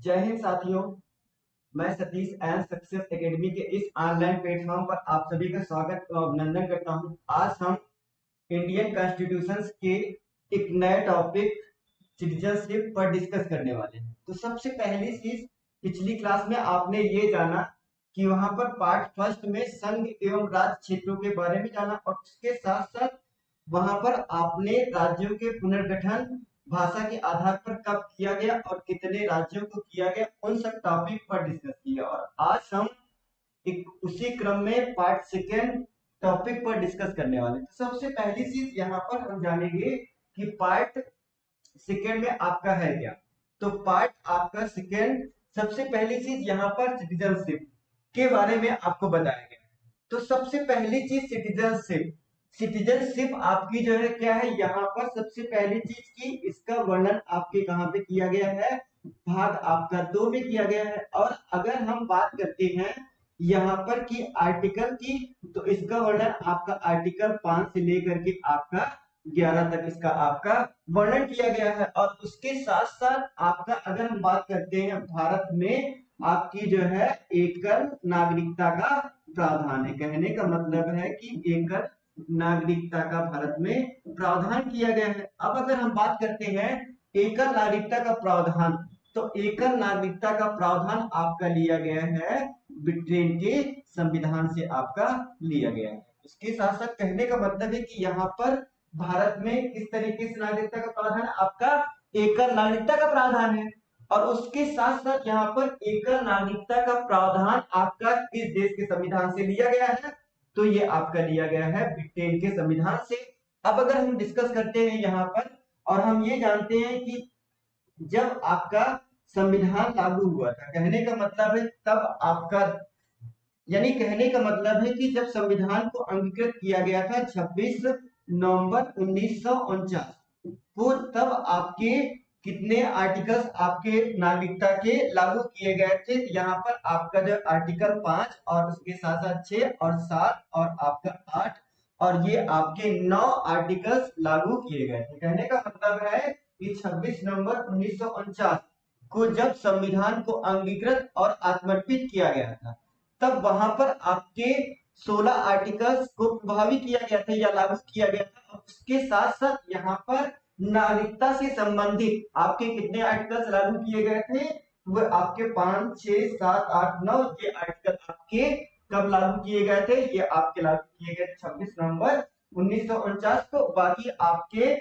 जय हिंद साथियों। मैं सतीश एंड सक्सेस एकेडमी के इस ऑनलाइन प्लेटफॉर्म पर आप सभी का स्वागत और अभिनंदन करता हूं। आज हम इंडियन कॉन्स्टिट्यूशन के एक नए टॉपिक सिटीजनशिप पर डिस्कस करने वाले हैं। तो सबसे पहली चीज, पिछली क्लास में आपने ये जाना कि वहां पर पार्ट फर्स्ट में संघ एवं राज्य क्षेत्रों के बारे में जाना और उसके साथ साथ वहां पर आपने राज्यों के पुनर्गठन भाषा के आधार पर कब किया गया और कितने राज्यों को किया गया, उन सब टॉपिक पर डिस्कस किया। और आज हम एक उसी क्रम में पार्ट सेकेंड टॉपिक पर डिस्कस करने वाले हैं। तो सबसे पहली चीज यहाँ पर हम जानेंगे कि पार्ट सेकेंड में आपका है क्या। तो पार्ट आपका सेकेंड, सबसे पहली चीज यहाँ पर सिटीजनशिप के बारे में आपको बताया गया। तो सबसे पहली चीज सिटीजनशिप। सिटीजनशिप आपकी जो है क्या है, यहाँ पर सबसे पहली चीज की इसका वर्णन आपके कहाँ पे किया गया है, भाग आपका 2 में किया गया है। और अगर हम बात करते हैं यहाँ पर की आर्टिकल की, तो इसका वर्णन आपका आर्टिकल 5 से लेकर के आपका 11 तक इसका आपका वर्णन किया गया है। और उसके साथ साथ आपका अगर हम बात करते हैं भारत में आपकी जो है एकल नागरिकता का प्रावधान है। कहने का मतलब है कि एकल नागरिकता का भारत में प्रावधान किया गया है। अब अगर हम बात करते हैं एकल नागरिकता का प्रावधान, तो एकल नागरिकता का प्रावधान आपका लिया गया है ब्रिटेन के संविधान से आपका लिया गया है। इसके साथ साथ कहने का मतलब है कि यहाँ पर भारत में किस तरीके से नागरिकता का प्रावधान आपका एकल नागरिकता का प्रावधान है। और उसके साथ साथ यहाँ पर एकल नागरिकता का प्रावधान आपका किस देश के संविधान से लिया गया है, तो ये आपका लिया गया है ब्रिटेन के संविधान से। अब अगर हम डिस्कस करते हैं यहाँ पर, और हम ये जानते हैं कि जब आपका संविधान लागू हुआ था, कहने का मतलब है तब आपका, यानी कहने का मतलब है कि जब संविधान को अंगीकृत किया गया था 26 नवंबर 1949 को, तब आपके कितने आर्टिकल्स आपके नागरिकता के लागू किए गए थे। यहाँ पर आपका जो आर्टिकल 5 और उसके साथ साथ 6 और 7 और आपका 8 और ये आपके 9 आर्टिकल्स लागू किए गए थे। कहने का मतलब है कि 26 नवंबर 1949 को जब संविधान को अंगीकृत और आत्मर्पित किया गया था, तब वहां पर आपके 16 आर्टिकल्स को प्रभावी किया गया था या लागू किया गया था। उसके साथ साथ यहाँ पर नागरिकता से संबंधित आपके कितने आर्टिकल्स लागू किए गए थे, वो आपके 5, 6, 7, 8, 9 ये आर्टिकल आपके कब लागू किए गए थे, ये आपके लागू किए गए थे 26 नवंबर 1949 को। बाकी आपके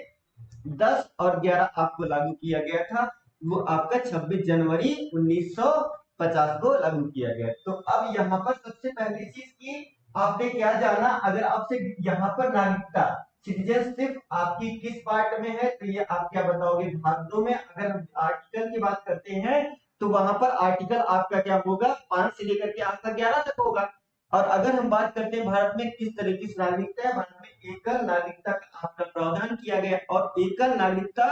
10 और 11 आपको लागू किया गया था, वो आपका 26 जनवरी 1950 को लागू किया गया। तो अब यहाँ पर सबसे पहली चीज की आपने क्या जाना, अगर आपसे यहाँ पर नागरिकता सिटीजनशिप आपकी किस पार्ट में है, तो ये आप क्या बताओगे, भाग 2 में। अगर हम आर्टिकल की बात करते हैं तो वहां पर आर्टिकल आपका क्या होगा, 5 से लेकर के आपका 11 तक होगा। और अगर हम बात करते हैं भारत में किस तरीके की नागरिकता है, भारत में एकल नागरिकता का आपका प्रावधान किया गया। और एकल नागरिकता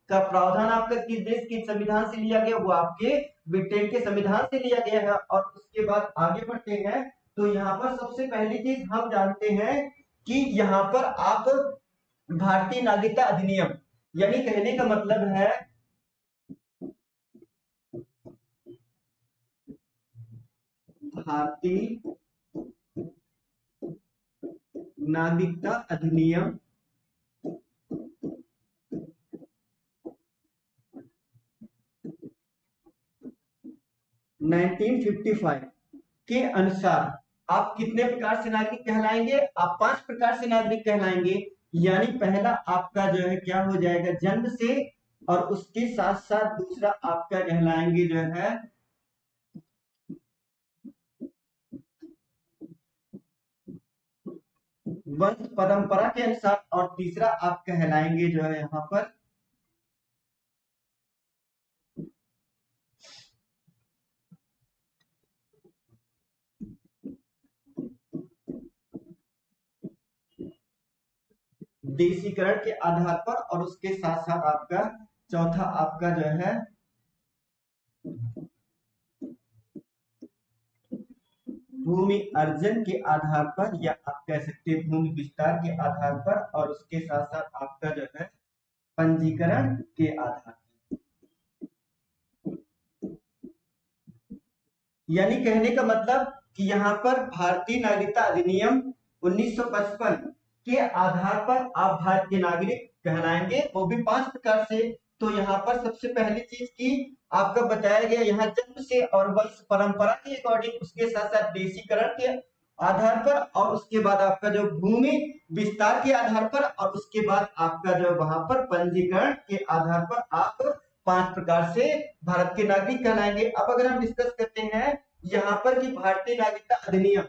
का प्रावधान आपका किस देश के संविधान से लिया गया, वो आपके ब्रिटेन के संविधान से लिया गया है। और उसके बाद आगे बढ़ते हैं, तो यहाँ पर सबसे पहली चीज हम जानते हैं कि यहाँ पर आप भारतीय नागरिकता अधिनियम, यानी कहने का मतलब है भारतीय नागरिकता अधिनियम 1955 के अनुसार आप कितने प्रकार से नागरिक कहलाएंगे, आप 5 प्रकार से नागरिक कहलाएंगे। यानी पहला आपका जो है क्या हो जाएगा, जन्म से, और उसके साथ साथ दूसरा आपका कहलाएंगे जो है वंश परंपरा के अनुसार, और तीसरा आप कहलाएंगे जो है यहाँ पर देशीकरण के आधार पर। और उसके साथ साथ आपका चौथा आपका जो है भूमि अर्जन के आधार पर, या आप कह सकते हैं भूमि विस्तार के आधार पर। और उसके साथ साथ आपका जो है पंजीकरण के आधार पर। यानी कहने का मतलब कि यहाँ पर भारतीय नागरिकता अधिनियम 1955 के आधार पर आप भारत के नागरिक कहलाएंगे, वो भी 5 प्रकार से। तो यहाँ पर सबसे पहली चीज की आपका बताया गया, यहाँ जन्म से और वंश परंपरा के अकॉर्डिंग, उसके साथ साथ देशीकरण के आधार पर, और उसके बाद आपका जो भूमि विस्तार के आधार पर, और उसके बाद आपका जो वहां पर पंजीकरण के आधार पर आप 5 प्रकार से भारत के नागरिक कहलाएंगे। अब अगर हम डिस्कस करते हैं यहाँ पर कि भारतीय नागरिकता अधिनियम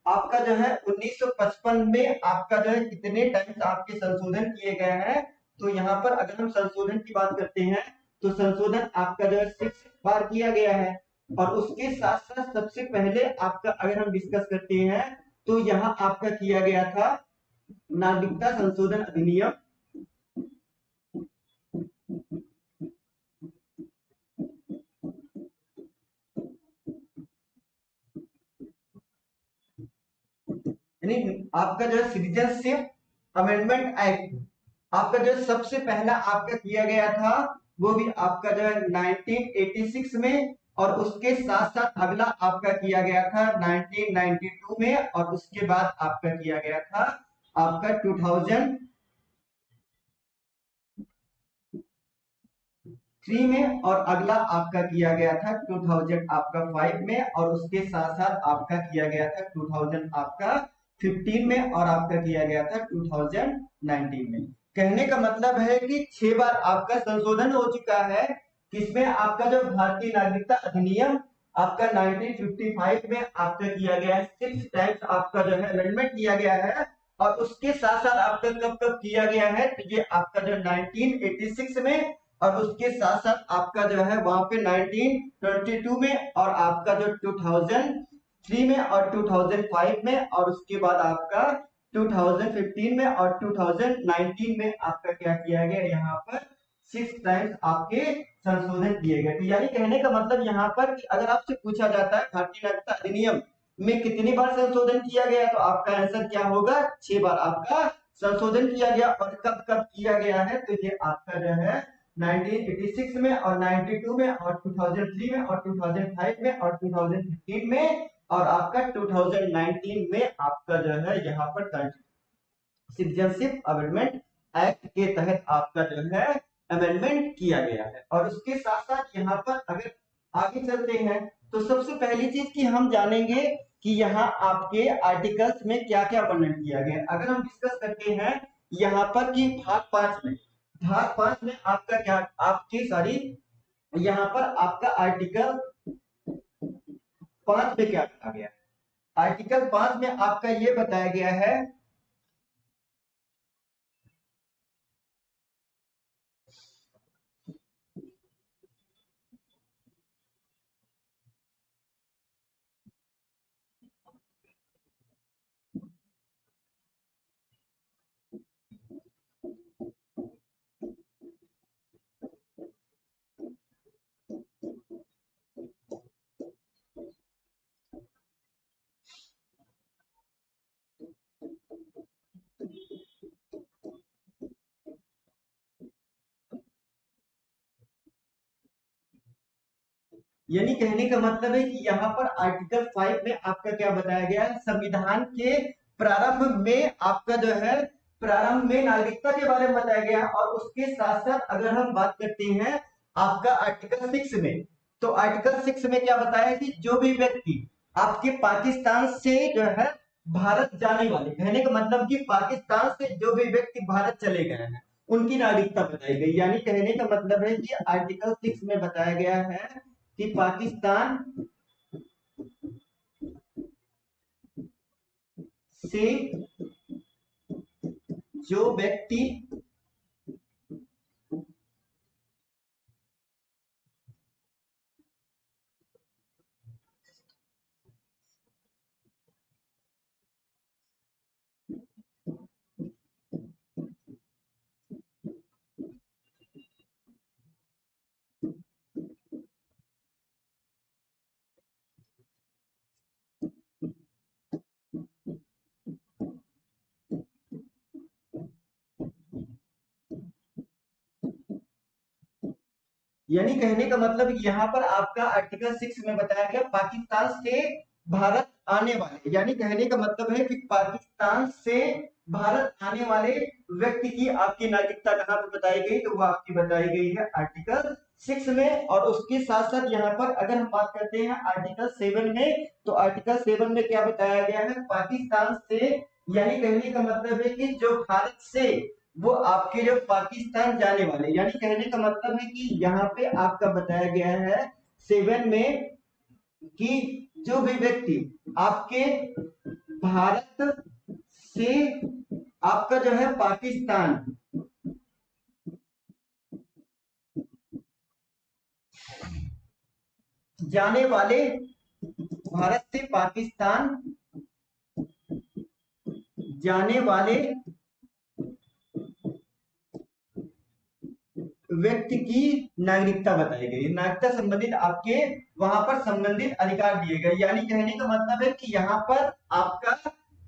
आपका जो है 1955 में आपका जो है कितने टाइम्स आपके संशोधन किए गए हैं। तो यहाँ पर अगर हम संशोधन की बात करते हैं तो संशोधन आपका जो है 6 बार किया गया है। और उसके साथ साथ सबसे पहले आपका अगर हम डिस्कस करते हैं तो यहाँ आपका किया गया था नागरिकता संशोधन अधिनियम। यानी आपका जो है सिटीजनशिप अमेंडमेंट एक्ट आपका जो है सबसे पहला आपका किया गया था, वो भी आपका जो है 1986 में। और उसके साथ साथ अगला आपका किया गया था 1992 में, और उसके बाद आपका किया गया था आपका 2003 में, और अगला आपका किया गया था 2000 आपका 5 में, और उसके साथ साथ आपका किया गया था 2000 आपका 15 में, और आपका किया गया था 2019 में। कहने का मतलब है कि 6 बार आपका संशोधन हो चुका है, किसमें आपका जो भारतीय नागरिकता अधिनियम आपका 1955 में आपका किया गया है, 6 टाइम्स आपका जो है अमेंडमेंट किया गया है। और उसके साथ साथ आपका कब कब किया गया है, तो ये आपका जो 1986 में, और उसके साथ साथ आपका जो है वहां पे 1922 में, और आपका जो 2003 में और 2005 में, और उसके बाद आपका 2015 में और 2019 में आपका क्या किया गया, यहाँ पर 6 टाइम्स आपके संशोधन किए गए। तो यानी कहने का मतलब यहाँ पर कि अगर आपसे पूछा जाता है भारतीय नागरिकता अधिनियम में कितनी बार संशोधन किया गया, तो आपका आंसर क्या होगा, 6 बार आपका संशोधन किया गया। और कब कब किया गया है, तो ये आपका जो है 1986 में और 92 में और 2003 में और 2005 में और 2015 में, और आपका 2019 में आपका जो है यहाँ पर सिटीजनशिप अमेंडमेंट एक्ट के तहत आपका जो है अमेंडमेंट किया गया है। और उसके साथ साथ यहाँ पर अगर आगे चलते हैं तो सबसे पहली चीज की हम जानेंगे कि यहाँ आपके आर्टिकल्स में क्या क्या वर्णन किया गया है। अगर हम डिस्कस करते हैं यहाँ पर कि भाग 5 में आपका क्या आपकी सारी यहाँ पर आपका आर्टिकल 5 में क्या कहा गया है। आर्टिकल 5 में आपका ये बताया गया है, यानी कहने का मतलब है कि यहाँ पर आर्टिकल 5 में आपका क्या बताया गया है, संविधान के प्रारंभ में आपका जो है प्रारंभ में नागरिकता के बारे में बताया गया। और उसके साथ साथ अगर हम बात करते हैं आपका आर्टिकल 6 में, तो आर्टिकल 6 में क्या बताया है कि जो भी व्यक्ति आपके पाकिस्तान से जो है भारत जाने वाले, कहने का मतलब कि पाकिस्तान से जो भी व्यक्ति भारत चले गए हैं उनकी नागरिकता बताई गई। यानी कहने का मतलब है कि आर्टिकल 6 में बताया गया है कि पाकिस्तान से जो व्यक्ति यानी कहने का मतलब यहाँ पर आपका आर्टिकल 6 में बताया गया पाकिस्तान से भारत आने वाले, यानी कहने का मतलब है कि पाकिस्तान से भारत आने वाले व्यक्ति की आपकी नागरिकता कहाँ पे बताई गई, तो वो आपकी बताई गई है आर्टिकल 6 में। और उसके साथ साथ यहाँ पर अगर हम बात करते हैं आर्टिकल 7 में, तो आर्टिकल 7 में क्या बताया गया है, पाकिस्तान से, यानी कहने का मतलब है कि जो भारत से वो आपके जो पाकिस्तान जाने वाले, यानी कहने का मतलब है कि यहाँ पे आपका बताया गया है 7 में कि जो भी व्यक्ति आपके भारत से आपका जो है पाकिस्तान जाने वाले, भारत से पाकिस्तान जाने वाले व्यक्ति की नागरिकता बताई गई, नागरिकता संबंधित आपके वहां पर संबंधित अधिकार दिए गए। यानी कहने का मतलब है कि यहाँ पर आपका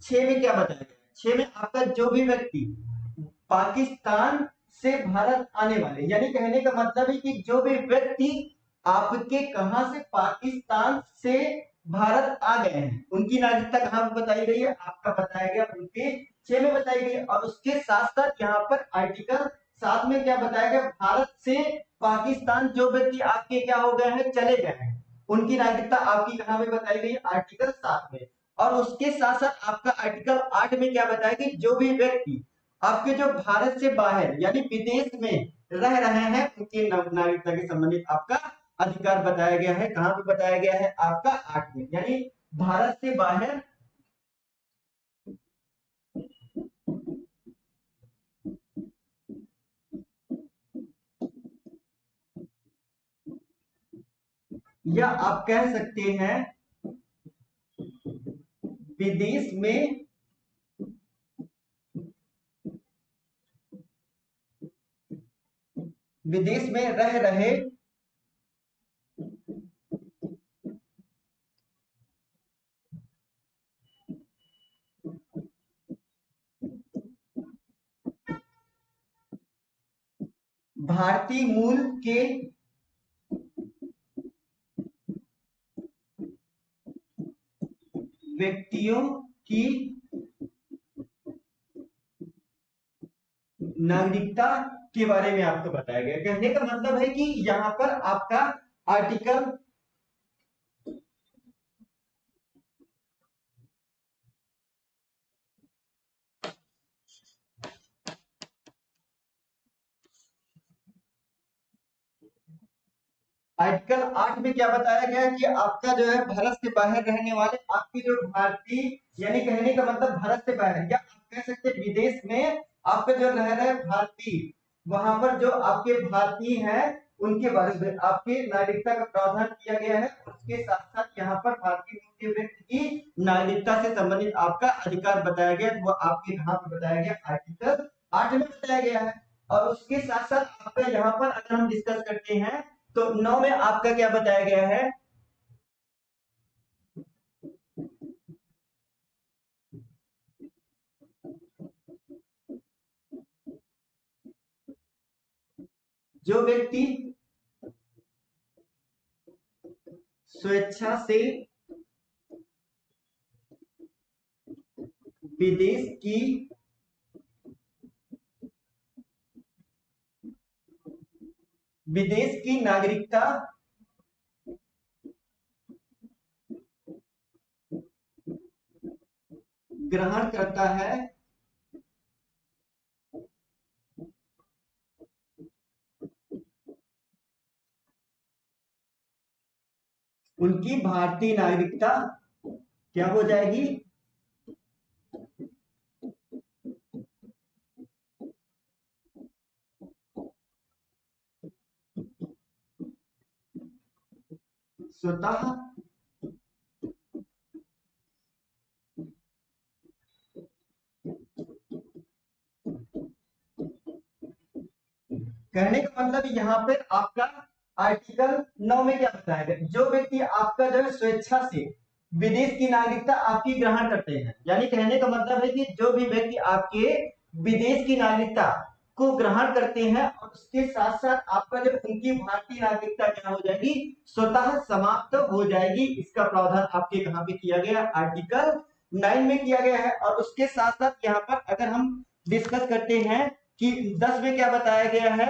6 में क्या बताया गया, 6 में आपका जो भी व्यक्ति पाकिस्तान से भारत आने वाले, यानी कहने का मतलब है कि जो भी व्यक्ति आपके कहां से पाकिस्तान से भारत आ गए हैं उनकी नागरिकता कहां पर बताई गई है, आपका बताया गया उनके 6 में बताई गई। और उसके साथ साथ यहाँ पर आर्टिकल 7 में क्या बताया गया, भारत से पाकिस्तान जो व्यक्ति आपके क्या हो गए हैं, चले गए हैं, उनकी नागरिकता आपकी कहां में बताई गई, आर्टिकल 7 में। और उसके साथ साथ आपका आर्टिकल 8 में क्या बताया कि जो भी व्यक्ति आपके जो भारत से बाहर यानी विदेश में रह रहे हैं उनकी नागरिकता के संबंधित आपका अधिकार बताया गया है, कहां पे बताया गया है, आपका 8 में। यानी भारत से बाहर या आप कह सकते हैं विदेश में विदेश में रह रहे भारतीय मूल के व्यक्तियों की नागरिकता के बारे में आपको बताया गया। कहने का मतलब है कि यहाँ पर आपका आर्टिकल आर्टिकल 8 में क्या बताया गया है कि आपका जो है भारत से बाहर रहने वाले आपके जो भारतीय, यानी कहने का मतलब भारत से बाहर या आप कह सकते हैं विदेश में आपका जो रह रहे भारतीय, वहां पर जो आपके भारतीय हैं उनके बारे में आपके नागरिकता का प्रावधान किया गया है। उसके साथ साथ यहाँ पर भारतीय मूल के व्यक्ति की नागरिकता से संबंधित आपका अधिकार बताया गया, वो आपके कहाँ पे बताया गया, आर्टिकल 8 में बताया गया है। और उसके साथ साथ आपका यहाँ पर अगर हम डिस्कस करते हैं तो 9 में आपका क्या बताया गया है, जो व्यक्ति स्वेच्छा से विदेश की नागरिकता ग्रहण करता है, उनकी भारतीय नागरिकता क्या हो जाएगी, स्वतः कहने का मतलब यहाँ पे आपका आर्टिकल 9 में क्या बताया गया, जो व्यक्ति आपका जो है स्वेच्छा से विदेश की नागरिकता आपकी ग्रहण करते हैं, यानी कहने का मतलब है कि जो भी व्यक्ति आपके विदेश की नागरिकता को ग्रहण करते हैं और उसके साथ साथ आपका जब उनकी भारतीय नागरिकता क्या हो जाएगी, स्वतः समाप्त हो जाएगी। इसका प्रावधान आपके कहां पे किया गया, आर्टिकल 9 में किया गया है। और उसके साथ साथ यहाँ पर अगर हम डिस्कस करते हैं कि 10 में क्या बताया गया है,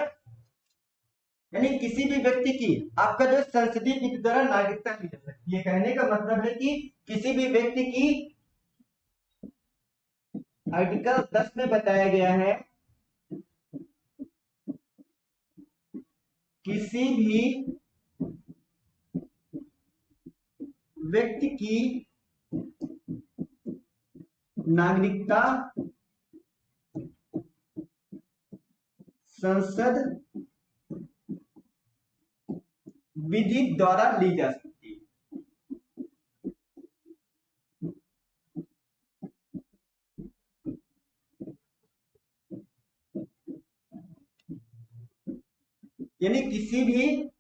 यानी किसी भी व्यक्ति की आपका जो संसदीय विधि द्वारा नागरिकता ली जा सकती है। कहने का मतलब है कि किसी भी व्यक्ति की, आर्टिकल 10 में बताया गया है, किसी भी व्यक्ति की नागरिकता संसद विधि द्वारा ली जा सकती है। यानी किसी भी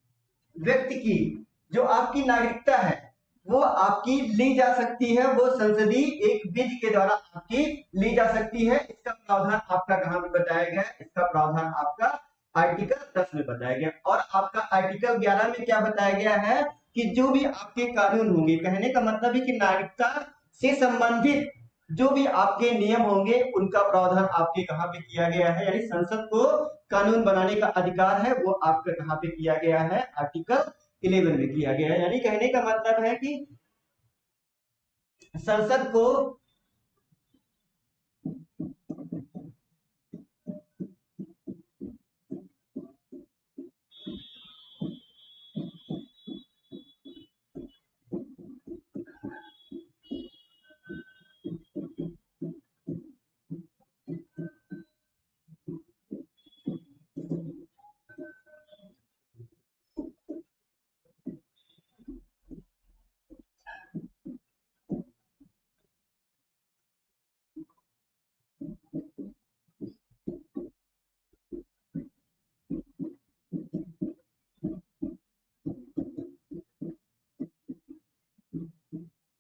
व्यक्ति की जो आपकी नागरिकता है वो आपकी ली जा सकती है, वो संसदीय एक विधि के द्वारा आपकी ली जा सकती है। इसका प्रावधान आपका कहां पे बताया गया है, इसका प्रावधान आपका आर्टिकल 10 में बताया गया। और आपका आर्टिकल 11 में क्या बताया गया है कि जो भी आपके कानून होंगे, कहने का मतलब है कि नागरिकता से संबंधित जो भी आपके नियम होंगे उनका प्रावधान आपके कहां पे किया गया है, यानी संसद को कानून बनाने का अधिकार है वो आपका कहां पे किया गया है, आर्टिकल 11 में किया गया है। यानी कहने का मतलब है कि संसद को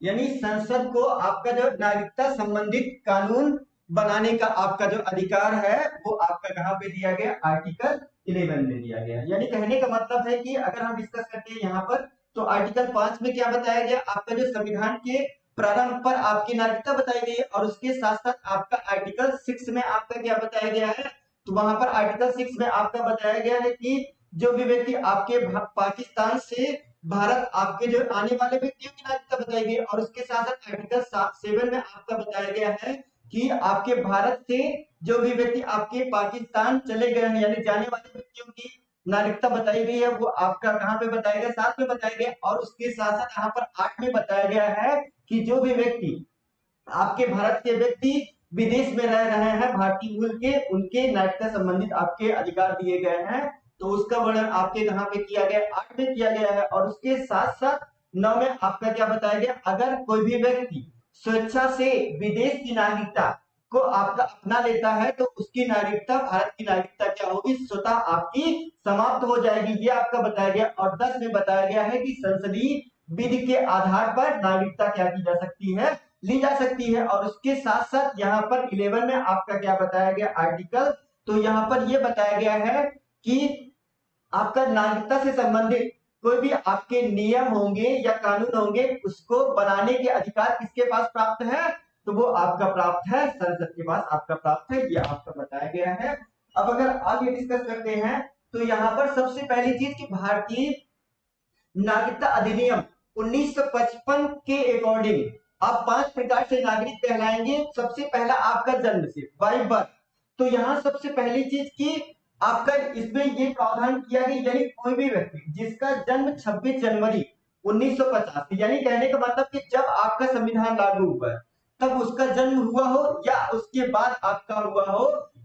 यानी संसद को आपका जो नागरिकता संबंधित कानून बनाने का आपका जो अधिकार है वो आपका कहां पे दिया गया, आर्टिकल 11 में दिया गया। यानी कहने का मतलब है कि अगर हम डिस्कस करते हैं यहाँ पर तो आर्टिकल 5 में क्या बताया गया, आपका जो संविधान के प्रारंभ पर आपकी नागरिकता बताई गई है। और उसके साथ साथ आपका आर्टिकल 6 में आपका क्या बताया गया है, तो वहां पर आर्टिकल 6 में आपका बताया गया है कि जो भी व्यक्ति आपके पाकिस्तान से भारत आपके जो आने वाले व्यक्तियों की नागरिकता बताई गई। और उसके साथ साथ आर्टिकल 7 में आपका बताया गया है कि आपके भारत से जो भी व्यक्ति आपके पाकिस्तान चले गए हैं, यानी जाने वाले व्यक्तियों की नागरिकता बताई गई है वो आपका कहां पे बताया गया, 7 में बताया गया। और उसके साथ साथ यहाँ पर 8 में बताया गया है कि जो भी व्यक्ति आपके भारत के व्यक्ति विदेश में रह रहे हैं भारतीय मूल के, उनके नागरिकता संबंधित आपके अधिकार दिए गए हैं। तो उसका वर्णन आपके कहां पे किया गया, 8 में किया गया है। और उसके साथ साथ 9 में आपका क्या बताया गया, अगर कोई भी व्यक्ति स्वेच्छा से विदेश की नागरिकता को आपका अपना लेता है तो उसकी नागरिकता, भारत की नागरिकता क्या होगी, स्वतः आपकी समाप्त हो जाएगी, ये आपका बताया गया। और 10 में बताया गया है कि संसदीय विधि के आधार पर नागरिकता क्या की जा सकती है, ली जा सकती है। और उसके साथ साथ यहाँ पर 11 में आपका क्या बताया गया, आर्टिकल, तो यहाँ पर यह बताया गया है कि आपका नागरिकता से संबंधित कोई भी आपके नियम होंगे या कानून होंगे उसको बनाने के अधिकार किसके पास प्राप्त है, तो वो आपका प्राप्त है, संसद के पास आपका प्राप्त है, ये आपका बताया गया है। अब अगर आगे डिस्कस करते हैं तो यहाँ पर सबसे पहली चीज की भारतीय नागरिकता अधिनियम 1955 के अकॉर्डिंग आप 5 प्रकार से नागरिक कहलाएंगे। सबसे पहला आपका जन्म से, बाय बर्थ। तो यहाँ सबसे पहली चीज की आपका इसमें ये प्रावधान किया गया, यानी कोई भी व्यक्ति जिसका जन्म 26 जनवरी 1950, यानी कहने का मतलब कि जब आपका संविधान लागू हुआ है तब उसका जन्म हुआ हो या उसके बाद आपका हुआ हो,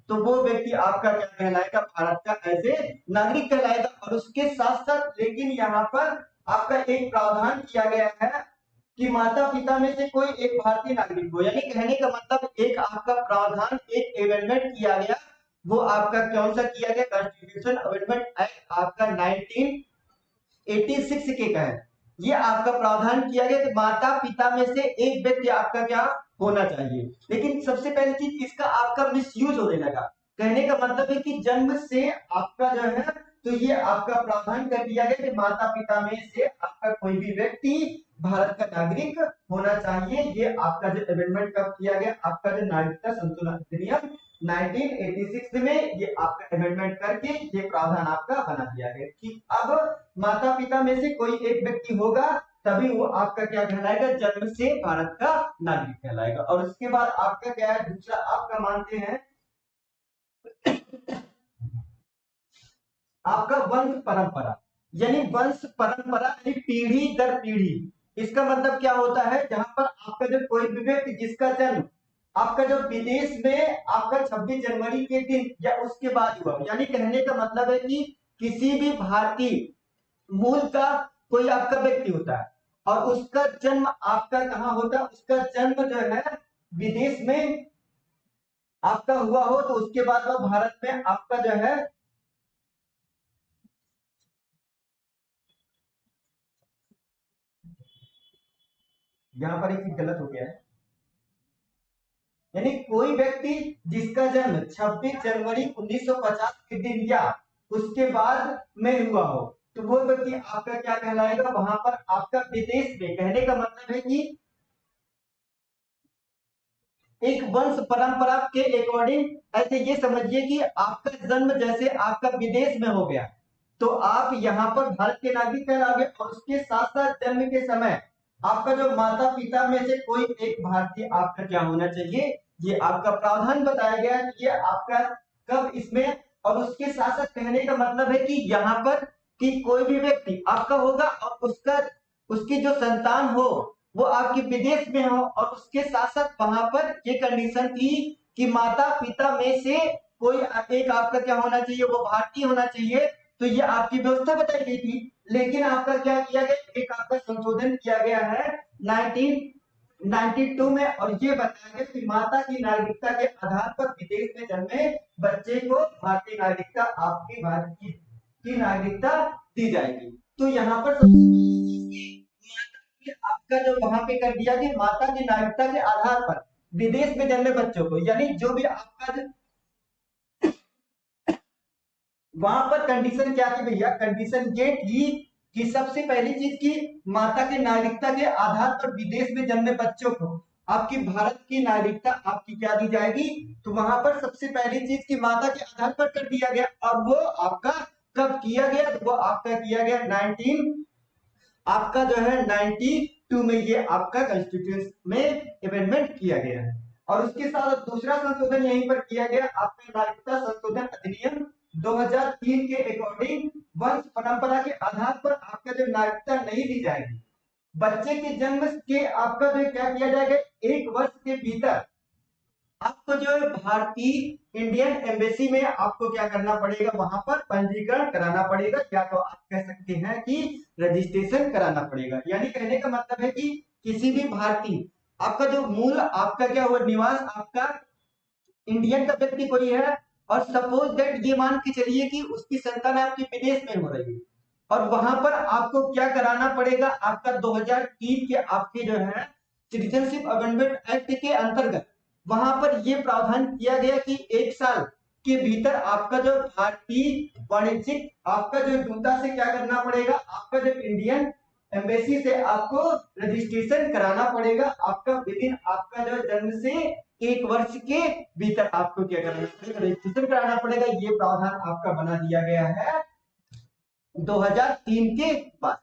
तो वो व्यक्ति आपका क्या कहलाएगा, भारत का एज ए नागरिक कहलाएगा। और उसके साथ साथ लेकिन यहाँ पर आपका एक प्रावधान किया गया है कि माता पिता में से कोई एक भारतीय नागरिक हो, यानी कहने का मतलब एक आपका प्रावधान, एक अमेंडमेंट किया गया, वो आपका कौन सा किया गया, कॉन्स्टिट्यूशन अमेंडमेंट एक्ट आपका 1986 के तहत ये आपका प्रावधान किया गया कि माता पिता में से एक व्यक्ति आपका क्या होना चाहिए। लेकिन सबसे पहली चीज इसका आपका मिसयूज होने लगा, कहने का मतलब है कि जन्म से आपका जो है, तो ये आपका प्रावधान कर दिया गया कि माता पिता में से आपका कोई भी व्यक्ति भारत का नागरिक होना चाहिए। ये आपका जो अमेंडमेंट कब किया गया, आपका जो नागरिकता संशोधन अधिनियम 1986 में ये आपका अमेंडमेंट करके ये प्रावधान आपका बना दिया गया कि अब माता पिता में से कोई एक व्यक्ति होगा तभी वो आपका क्या कहलाएगा, जन्म से भारत का नागरिक कहलाएगा। और उसके बाद आपका क्या है, दूसरा आपका मानते हैं आपका वंश परंपरा, यानी वंश परंपरा यानी पीढ़ी दर पीढ़ी। इसका मतलब क्या होता है, जहां पर आपका जो कोई भी व्यक्ति जिसका जन्म आपका जो विदेश में आपका 26 जनवरी के दिन या उसके बाद हुआ, यानी कहने का मतलब है कि किसी भी भारतीय मूल का कोई आपका व्यक्ति होता है और उसका जन्म आपका कहाँ होता है, उसका जन्म जो है विदेश में आपका हुआ हो, तो उसके बाद वो भारत में आपका जो है यहाँ पर एक चीज गलत हो गया है, यानी कोई व्यक्ति जिसका जन्म 26 जनवरी 1950 के दिन या उसके बाद में हुआ हो, तो वो व्यक्ति आपका क्या कहलाएगा, वहां पर आपका विदेश में। कहने का मतलब है कि एक वंश परंपरा के अकॉर्डिंग ऐसे ये समझिए कि आपका जन्म जैसे आपका विदेश में हो गया, तो आप यहाँ पर भारत के नागरिक कहलाओगे। और उसके साथ साथ जन्म के समय आपका जो माता पिता में से कोई एक भारतीय आपका क्या होना चाहिए, ये आपका प्रावधान बताया गया कि ये आपका कब इसमें। और उसके साथ साथ कहने का मतलब है कि यहाँ पर कि कोई भी व्यक्ति आपका होगा और उसका उसकी जो संतान हो वो आपके विदेश में हो, और उसके साथ साथ वहां पर ये कंडीशन थी कि माता पिता में से कोई एक आपका क्या होना चाहिए, वो भारतीय होना चाहिए। तो ये आपकी व्यवस्था बताई गई थी, लेकिन आपका क्या किया गया, एक आपका संशोधन किया गया है 1992 में, और ये बताया गया कि माता की नागरिकता के आधार पर विदेश में जन्मे बच्चे को भारतीय नागरिकता आपकी भारत की नागरिकता दी जाएगी। तो यहाँ पर आपका जो वहां पे कर दिया कि माता की नागरिकता के आधार पर विदेश में जन्मे बच्चों को, यानी जो भी आपका जो वहां पर कंडीशन क्या थी भैया, कंडीशन ये थी कि सबसे पहली चीज की माता की नागरिकता के आधार पर विदेश में जन्मे बच्चों को आपकी भारत की नागरिकता आपकी क्या दी जाएगी। तो वहां पर सबसे पहली चीज की माता के आधार पर कर दिया गया, और वो आपका कब किया गया, तो वो आपका किया गया 19 आपका जो है 92 में ये आपका कॉन्स्टिट्यूशन में अमेंडमेंट किया गया है। और उसके साथ दूसरा संशोधन यहीं पर किया गया, आपका नागरिकता संशोधन अधिनियम 2003 के अकॉर्डिंग वंश परंपरा के आधार पर आपका जो नागरिकता नहीं दी जाएगी, बच्चे के जन्म के आपका जो क्या किया जाएगा, 1 वर्ष के भीतर आपको जो है भारतीय इंडियन एम्बेसी में आपको क्या करना पड़ेगा, वहां पर पंजीकरण कराना पड़ेगा, या तो आप कह सकते हैं कि रजिस्ट्रेशन कराना पड़ेगा। यानी कहने का मतलब है कि किसी भी भारतीय आपका जो मूल आपका क्या हुआ निवास आपका इंडियन का व्यक्ति कोई है, और सपोज दैट ये मान के चलिए कि उसकी संतान आपके विदेश में हो रही है, और वहां पर आपको क्या कराना पड़ेगा, आपका 2003 के आपके जो है सिटीजनशिप अमेंडमेंट एक्ट के अंतर्गत वहां पर यह प्रावधान किया गया कि 1 साल के भीतर आपका जो भारतीय वाणिज्यिक आपका जो दूतावास से क्या करना पड़ेगा, आपका जो इंडियन एम्बेसी से आपको रजिस्ट्रेशन कराना पड़ेगा, आपका विद इन आपका जो जन्म से 1 वर्ष के भीतर आपको क्या करना पड़ेगा, रजिस्ट्रेशन कराना पड़ेगा। ये प्रावधान आपका बना दिया गया है 2003 के बाद।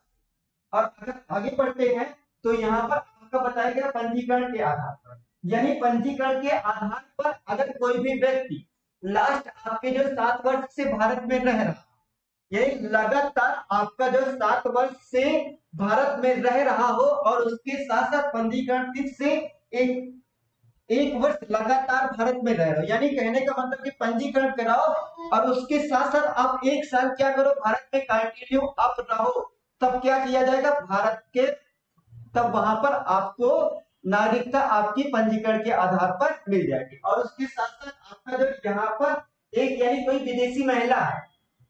और अगर आगे बढ़ते हैं तो यहाँ पर आपका बताया गया पंजीकरण के आधार पर, यानी पंजीकरण के आधार पर अगर कोई भी व्यक्ति लास्ट आपके जो 7 वर्ष से भारत में रह रहा, यही लगातार आपका जो 7 वर्ष से भारत में रह रहा हो, और उसके साथ साथ पंजीकरण तिथि से एक 1 वर्ष लगातार भारत में रह रहे हो, यानी कहने का मतलब कि पंजीकरण कराओ और उसके साथ साथ आप 1 साल क्या करो, भारत में कंटिन्यू आप रहो, तब क्या किया जाएगा भारत के, तब वहां पर आपको नागरिकता आपकी पंजीकरण के आधार पर मिल जाएगी। और उसके साथ साथ आपका जो यहाँ पर एक यानी कोई विदेशी महिला है,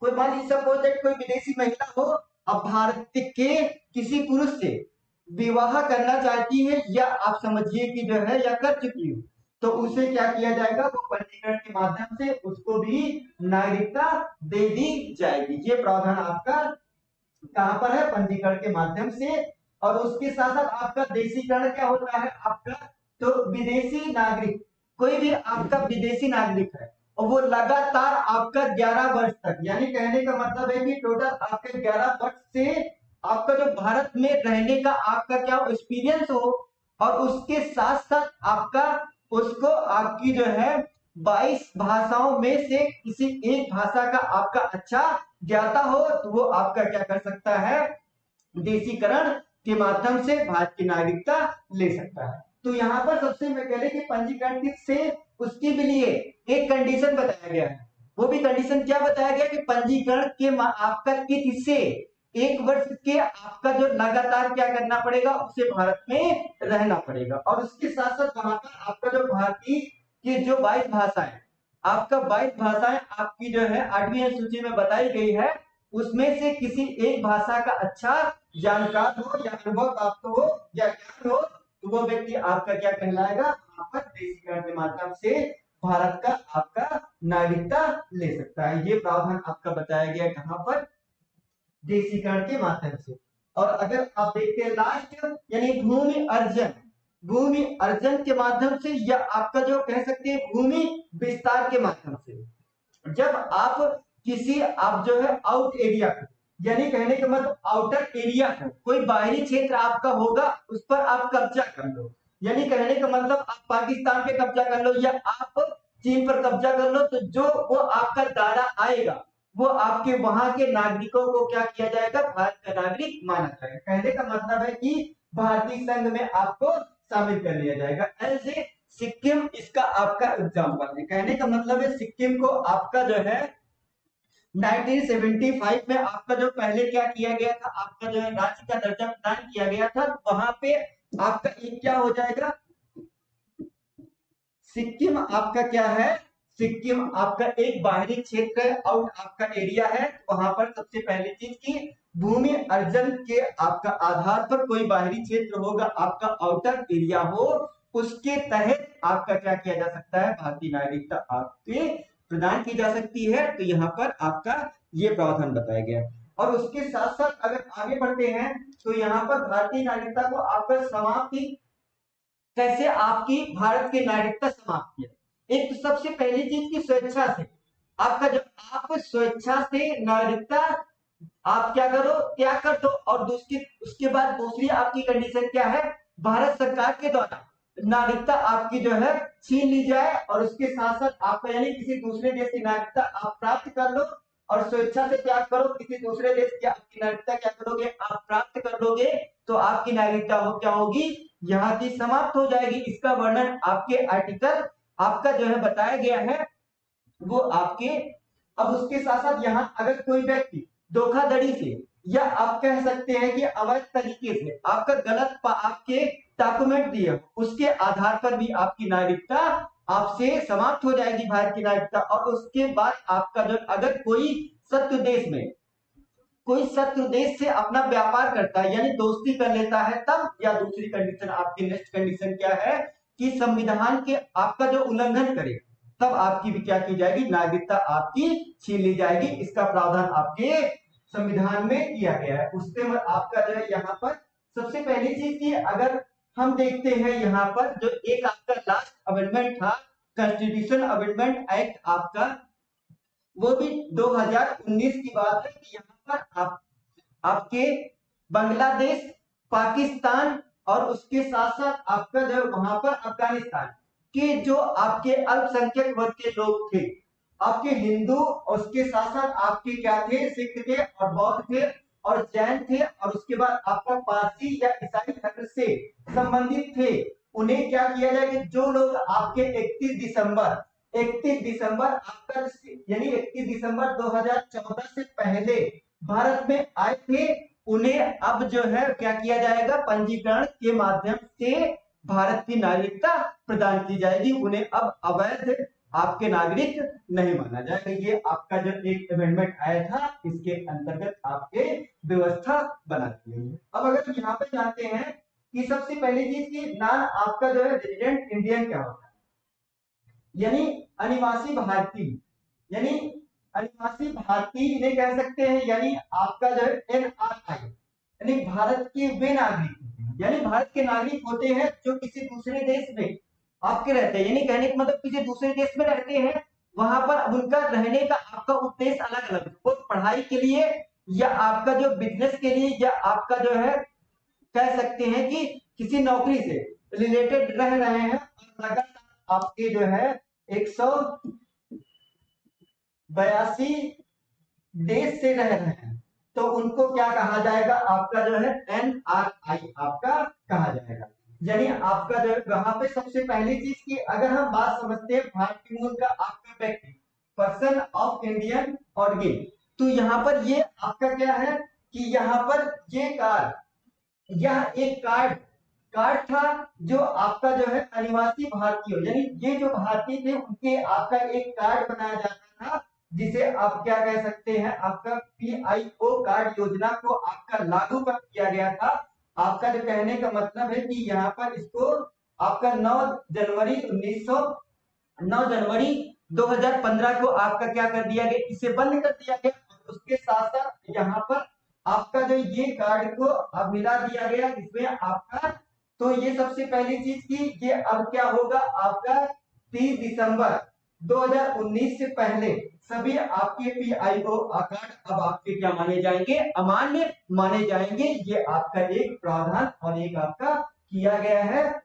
कोई मान लीजिए सपोज दैट कोई विदेशी महिला हो, अब भारत के किसी पुरुष से विवाह करना चाहती है, या आप समझिए कि जो है या कर चुकी हो, तो उसे क्या किया जाएगा, वो पंजीकरण के माध्यम से उसको भी नागरिकता दे दी जाएगी। ये प्रावधान आपका कहां पर है, पंजीकरण के माध्यम से। और उसके साथ साथ आपका देशीकरण क्या होता है आपका, तो विदेशी नागरिक, कोई भी आपका विदेशी नागरिक है और वो लगातार आपका 11 वर्ष तक, यानी कहने का मतलब है कि टोटल आपके 11 वर्ष से आपका जो भारत में रहने का आपका क्या एक्सपीरियंस हो, और उसके साथ साथ आपका उसको आपकी जो है 22 भाषाओं में से किसी एक भाषा का आपका अच्छा ज्ञाता हो, तो वो आपका क्या कर सकता है, देशीकरण के माध्यम से भारत की नागरिकता ले सकता है। तो यहाँ पर सबसे पहले कि पंजीकरण से उसके लिए एक कंडीशन बताया गया है। वो भी कंडीशन क्या बताया गया कि पंजीकरण के आपका किससे 1 वर्ष के आपका जो लगातार क्या करना पड़ेगा, उसे भारत में रहना पड़ेगा। और उसके साथ साथ वहां पर आपका जो भारतीय की जो 22 भाषाएं, आपका 22 भाषाएं आपकी जो है 8वीं अनुसूची में बताई गई है, उसमें से किसी एक भाषा का अच्छा जानकार हो या अनुभव प्राप्त हो या ज्ञान हो, तो वो व्यक्ति आपका क्या कहलाएगा, वहां पर देशीकरण के माध्यम से भारत का आपका नागरिकता ले सकता है। ये प्रावधान आपका बताया गया कहां पर, देशीकरण के माध्यम से। और अगर आप देखते हैं लास्ट, यानी भूमि अर्जन के माध्यम से, या आपका जो कह सकते हैं भूमि विस्तार के माध्यम से। जब आप किसी आप जो है आउट एरिया को, यानी कहने का मतलब आउटर एरिया है, कोई बाहरी क्षेत्र आपका होगा, उस पर आप कब्जा कर लो, यानी कहने का मतलब आप पाकिस्तान पे कब्जा कर लो या आप चीन पर कब्जा कर लो, तो जो वो आपका दायरा आएगा, वो आपके वहां के नागरिकों को क्या किया जाएगा, भारत का नागरिक माना जाएगा। कहने का मतलब है कि भारतीय संघ में आपको शामिल कर लिया जाएगा। ऐसे सिक्किम इसका आपका एग्जाम्पल है। कहने का मतलब है सिक्किम को आपका जो है 1975 में आपका जो पहले क्या किया गया था, आपका जो है राज्य का दर्जा प्रदान किया गया था, वहां पे आपका एक क्या हो जाएगा, सिक्किम आपका क्या है, सिक्किम आपका एक बाहरी क्षेत्र है, आउट आपका एरिया है। वहां पर सबसे पहली चीज की भूमि अर्जन के आपका आधार पर कोई बाहरी क्षेत्र होगा, आपका आउटर एरिया हो, उसके तहत आपका क्या किया जा सकता है, भारतीय नागरिकता आपके प्रदान की जा सकती है। तो यहाँ पर आपका ये प्रावधान बताया गया। और उसके साथ साथ अगर आगे बढ़ते हैं, तो यहाँ पर भारतीय नागरिकता को आपका समाप्ति कैसे आपकी भारत की नागरिकता समाप्त किया। एक तो सबसे पहली चीज की स्वेच्छा से, आपका जो आप स्वेच्छा से नागरिकता आप क्या करो, त्याग कर दो। और दूसरी उसके बाद दूसरी आपकी कंडीशन क्या है, भारत सरकार के द्वारा नागरिकता आपकी जो है छीन ली जाए, और उसके साथ साथ आपका यानी किसी दूसरे देश की नागरिकता आप प्राप्त कर लो, और स्वेच्छा से त्याग करो, किसी दूसरे देश की आपकी नागरिकता क्या करोगे, आप प्राप्त कर लोगे, तो आपकी नागरिकता हो क्या होगी, यहाँ की समाप्त हो जाएगी। इसका वर्णन आपके आर्टिकल आपका जो है बताया गया है, वो आपके। अब उसके साथ साथ यहाँ अगर कोई व्यक्ति धोखाधड़ी से, या आप कह सकते हैं कि अवैध तरीके से आपका गलत आपके डॉक्यूमेंट दिए, उसके आधार पर भी आपकी नागरिकता आपसे समाप्त हो जाएगी, भारत की नागरिकता। और उसके बाद आपका जो अगर कोई शत्रु देश में, कोई शत्रु देश से अपना व्यापार करता है, यानी दोस्ती कर लेता है, तब, या दूसरी कंडीशन आपकी नेक्स्ट कंडीशन क्या है कि संविधान के आपका जो उल्लंघन करे, तब आपकी भी क्या की जाएगी, नागरिकता आपकी छीन ली जाएगी। इसका प्रावधान आपके संविधान में किया गया है। उसके बाद आपका जो है यहाँ पर सबसे पहली चीज की अगर हम देखते हैं, यहाँ पर जो एक आपका लास्ट अमेंडमेंट था, कॉन्स्टिट्यूशन अमेंडमेंट एक्ट आपका, वो भी 2019 की बात है कि यहाँ पर आपके बांग्लादेश, पाकिस्तान और उसके साथ साथ आपका जो वहां पर अफगानिस्तान के जो आपके अल्पसंख्यक वर्ग के लोग थे, आपके हिंदू, और उसके साथ साथ आपके क्या थे, सिख थे और बौद्ध थे और जैन थे, और उसके बाद आपका पारसी या ईसाई धर्म से संबंधित थे, उन्हें क्या किया जाए कि जो लोग आपके 31 दिसंबर आपका यानी 31 दिसंबर 2014 से पहले भारत में आए थे, उन्हें अब जो है क्या किया जाएगा, पंजीकरण के माध्यम से भारत की नागरिकता प्रदान की जाएगी। उन्हें अब अवैध आपके नागरिक नहीं माना जाएगा। ये आपका जो एक अमेंडमेंट आया था, इसके अंतर्गत आपके व्यवस्था बना दी गई है। अब अगर यहाँ पे जानते हैं कि सबसे पहली चीज की नाम आपका जो है रेजिडेंट इंडियन क्या होता है, यानी अनिवासी भारतीय, यानी अनिवासी भारतीय इन्हें कह सकते हैं। यानी आपका जो है NRI, यानी भारत के वे नागरिक, यानी भारत के नागरिक होते हैं जो किसी दूसरे देश में आपके रहते हैं। यानी कहने का मतलब किसी दूसरे देश में रहते हैं, वहां पर अब उनका रहने का आपका उद्देश्य अलग अलग, वो पढ़ाई के लिए या आपका जो बिजनेस के लिए या आपका जो है कह सकते हैं कि किसी नौकरी से रिलेटेड रह रहे हैं, और लगातार आपके जो है 182 देश से रह रहे हैं, तो उनको क्या कहा जाएगा, आपका जो है NRI आपका कहा जाएगा। यानी आपका जो वहां पे सबसे पहली चीज की अगर हम बात समझते हैं भारतीय मूल का आपका व्यक्ति, पर्सन ऑफ इंडियन ऑरिजिन, तो यहाँ पर ये आपका क्या है कि यहाँ पर ये कार्ड, यह एक कार्ड कार्ड था जो आपका जो है अनिवासी भारतीय, यानी ये जो भारतीय थे उनके आपका एक कार्ड बनाया जाता था, जिसे आप क्या कह सकते हैं, आपका PIO कार्ड योजना को आपका लागू कर दिया गया था। आपका जो कहने का मतलब है कि यहाँ पर इसको आपका 9 जनवरी 2015 को आपका क्या कर दिया गया, इसे बंद कर दिया गया। उसके साथ साथ यहाँ पर आपका जो ये कार्ड को अब मिला दिया गया इसमें आपका, तो ये सबसे पहली चीज की ये अब क्या होगा, आपका 30 दिसंबर 2019 से पहले सभी आपके PIO कार्ड अब आपके क्या माने जाएंगे, अमान्य माने जाएंगे। ये आपका एक प्रावधान और एक आपका किया गया है।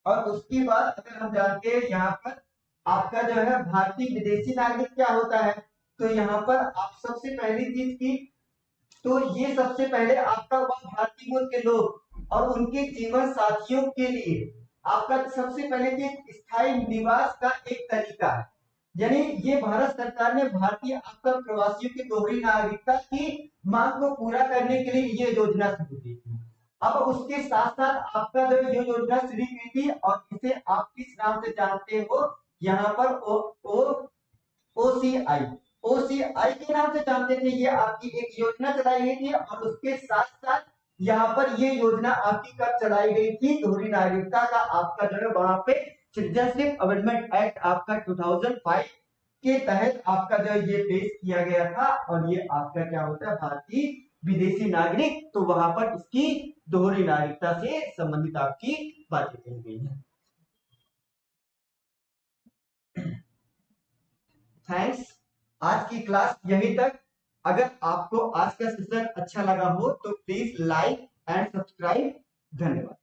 और उसके बाद अगर हम जानते हैं यहाँ पर आपका जो है भारतीय विदेशी नागरिक क्या होता है, तो यहाँ पर आप सबसे पहली चीज की, तो ये सबसे पहले आपका वह भारतीय मूल के लोग और उनके जीवन साथियों के लिए आपका सबसे पहले चीज स्थायी निवास का एक तरीका है। यानी ये भारत सरकार ने भारतीय आपका प्रवासियों की दोहरी नागरिकता की मांग को पूरा करने के लिए ये योजना शुरू की थी। अब उसके साथ साथ आपका जो ये योजना शुरू की थी, और इसे आप किस नाम से जानते हो, यहाँ पर OCI, OCI के नाम से जानते थे। ये आपकी एक योजना चलाई गई थी, और उसके साथ साथ यहाँ पर ये योजना आपकी कब चलाई गई थी, दोहरी नागरिकता का आपका जो है वहां पे सिटीजनशिप अमेंडमेंट एक्ट आपका 2005 के तहत आपका जो ये पेश किया गया था। और ये आपका क्या होता है, भारतीय विदेशी नागरिक, तो वहां पर इसकी दोहरी नागरिकता से संबंधित आपकी बातें कही गई है। थैंक्स, आज की क्लास यहीं तक। अगर आपको आज का सेशन अच्छा लगा हो तो प्लीज लाइक एंड सब्सक्राइब। धन्यवाद।